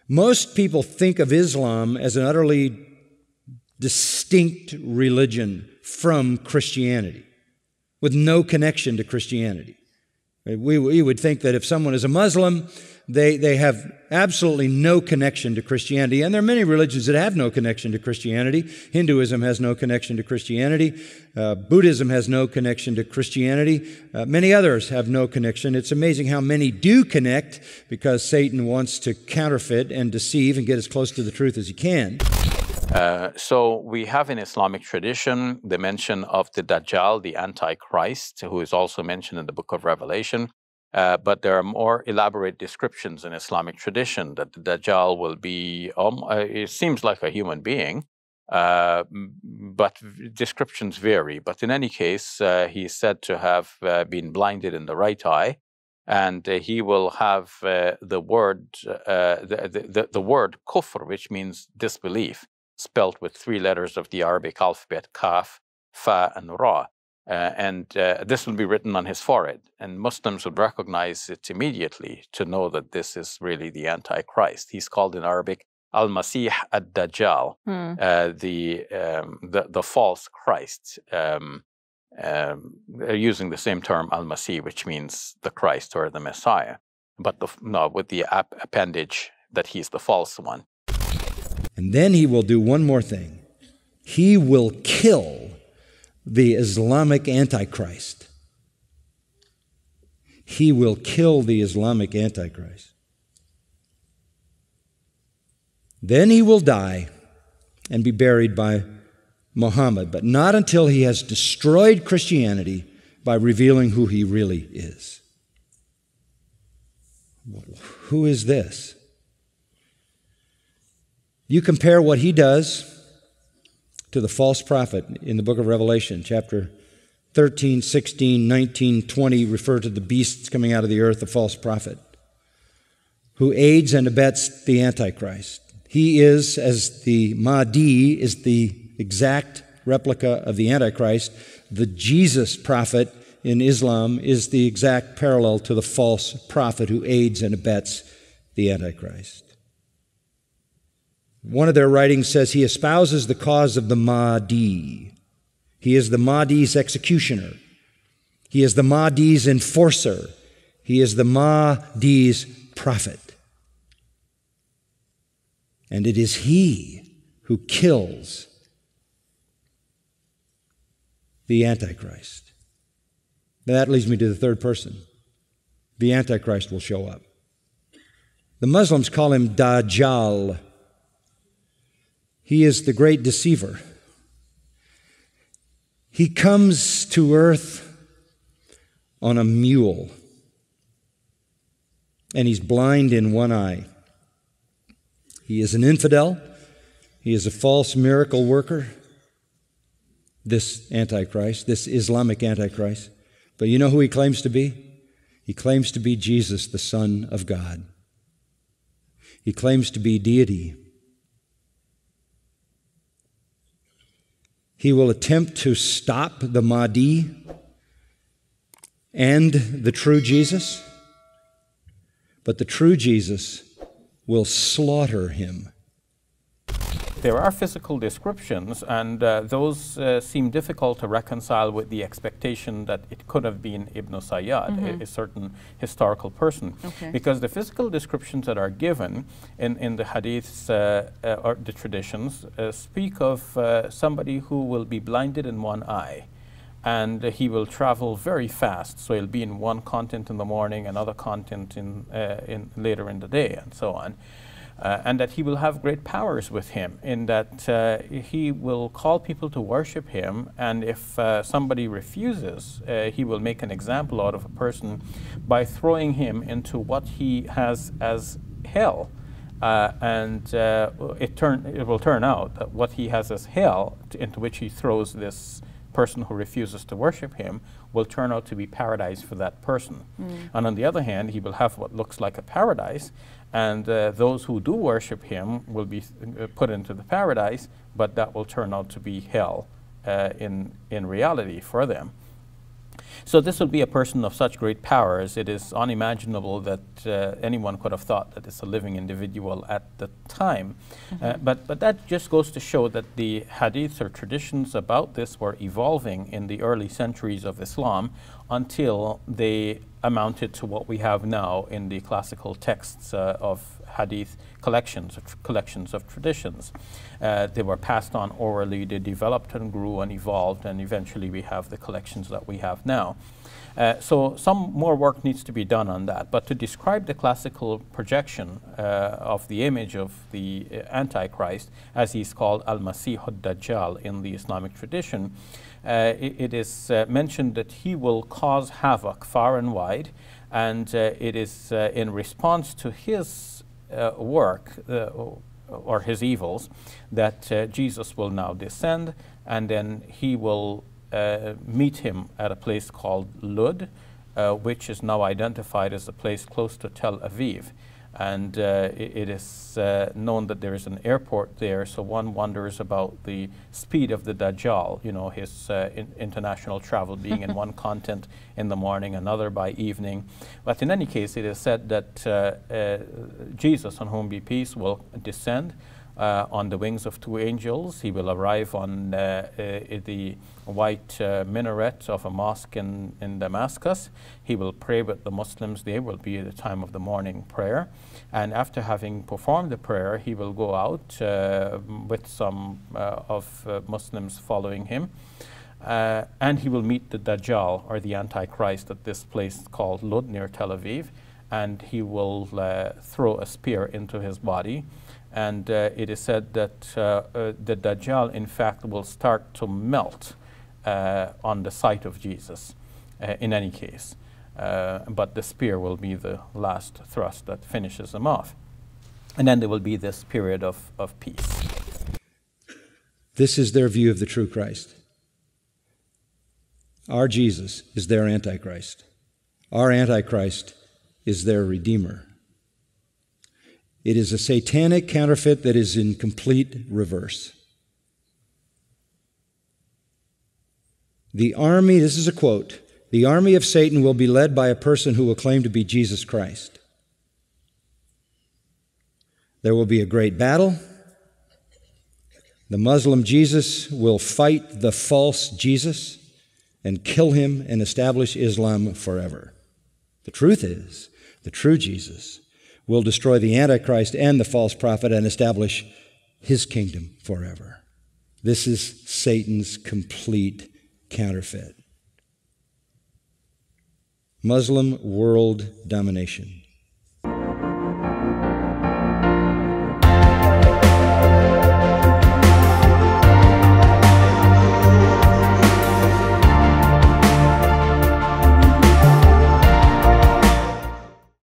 Most people think of Islam as an utterly distinct religion from Christianity, with no connection to Christianity. We would think that if someone is a Muslim, they have absolutely no connection to Christianity. And there are many religions that have no connection to Christianity. Hinduism has no connection to Christianity. Buddhism has no connection to Christianity. Many others have no connection. It's amazing how many do connect, because Satan wants to counterfeit and deceive and get as close to the truth as he can. So we have in Islamic tradition the mention of the Dajjal, the Antichrist, who is also mentioned in the book of Revelation. But there are more elaborate descriptions in Islamic tradition that the Dajjal will be, it seems like a human being, but descriptions vary. But in any case, he is said to have been blinded in the right eye, and he will have the word kufr, which means disbelief, spelt with 3 letters of the Arabic alphabet, kaf, fa, and ra. This will be written on his forehead, and Muslims would recognize it immediately to know that this is really the Antichrist. He's called in Arabic Al-Masih ad-Dajjal, the false Christ, using the same term Al-Masih, which means the Christ or the Messiah, but with the appendage that he's the false one. And then he will do one more thing. He will kill the Islamic Antichrist. He will kill the Islamic Antichrist. Then he will die and be buried by Muhammad, but not until he has destroyed Christianity by revealing who he really is. Who is this? You compare what he does to the false prophet in the book of Revelation, chapter 13, 16, 19, 20, refer to the beasts coming out of the earth, the false prophet, who aids and abets the Antichrist. He is, as the Mahdi is the exact replica of the Antichrist, the Jesus prophet in Islam is the exact parallel to the false prophet who aids and abets the Antichrist. One of their writings says he espouses the cause of the Mahdi. He is the Mahdi's executioner. He is the Mahdi's enforcer. He is the Mahdi's prophet. And it is he who kills the Antichrist. That leads me to the third person. The Antichrist will show up. The Muslims call him Dajjal. He is the great deceiver. He comes to earth on a mule, and he's blind in one eye. He is an infidel. He is a false miracle worker, this Antichrist, this Islamic Antichrist. But you know who he claims to be? He claims to be Jesus, the Son of God. He claims to be deity. He will attempt to stop the Mahdi and the true Jesus, but the true Jesus will slaughter him. There are physical descriptions, and those seem difficult to reconcile with the expectation that it could have been Ibn Sayyad, a certain historical person. Okay. Because the physical descriptions that are given in the hadiths or the traditions speak of somebody who will be blinded in one eye, and he will travel very fast. So he'll be in one continent in the morning, another continent in later in the day, and so on. And that he will have great powers with him, in that he will call people to worship him, and if somebody refuses, he will make an example out of a person by throwing him into what he has as hell. It will turn out that what he has as hell, into which he throws this person who refuses to worship him, will turn out to be paradise for that person. And on the other hand, he will have what looks like a paradise, and those who do worship him will be put into the paradise, but that will turn out to be hell in reality for them. So this would be a person of such great powers, it is unimaginable that anyone could have thought that it's a living individual at the time. But that just goes to show that the hadith or traditions about this were evolving in the early centuries of Islam until they amounted to what we have now in the classical texts of hadith collections of traditions. They were passed on orally, they developed and grew and evolved, and eventually we have the collections that we have now. So some more work needs to be done on that. But to describe the classical projection of the image of the Antichrist, as he's called Al-Masih ad-Dajjal in the Islamic tradition, it is mentioned that he will cause havoc far and wide, and it is in response to his work or his evils that Jesus will now descend, and then he will meet him at a place called Lud, which is now identified as a place close to Tel Aviv. And it is known that there is an airport there, so one wonders about the speed of the Dajjal, you know, his international travel being in one continent in the morning, another by evening. But in any case, it is said that Jesus, on whom be peace, will descend on the wings of two angels. He will arrive on the white minaret of a mosque in Damascus. He will pray with the Muslims. There will be the time of the morning prayer. And after having performed the prayer, he will go out with some of Muslims following him. And he will meet the Dajjal, or the Antichrist, at this place called Lud near Tel Aviv. And he will throw a spear into his body. And it is said that the Dajjal, in fact, will start to melt on the sight of Jesus, in any case. But the spear will be the last thrust that finishes him off. And then there will be this period of peace. This is their view of the true Christ. Our Jesus is their Antichrist. Our Antichrist is their Redeemer. It is a satanic counterfeit that is in complete reverse. The army, this is a quote, the army of Satan will be led by a person who will claim to be Jesus Christ. There will be a great battle. The Muslim Jesus will fight the false Jesus and kill him and establish Islam forever. The truth is, the true Jesus will destroy the Antichrist and the false prophet and establish his kingdom forever. This is Satan's complete counterfeit. Muslim world domination.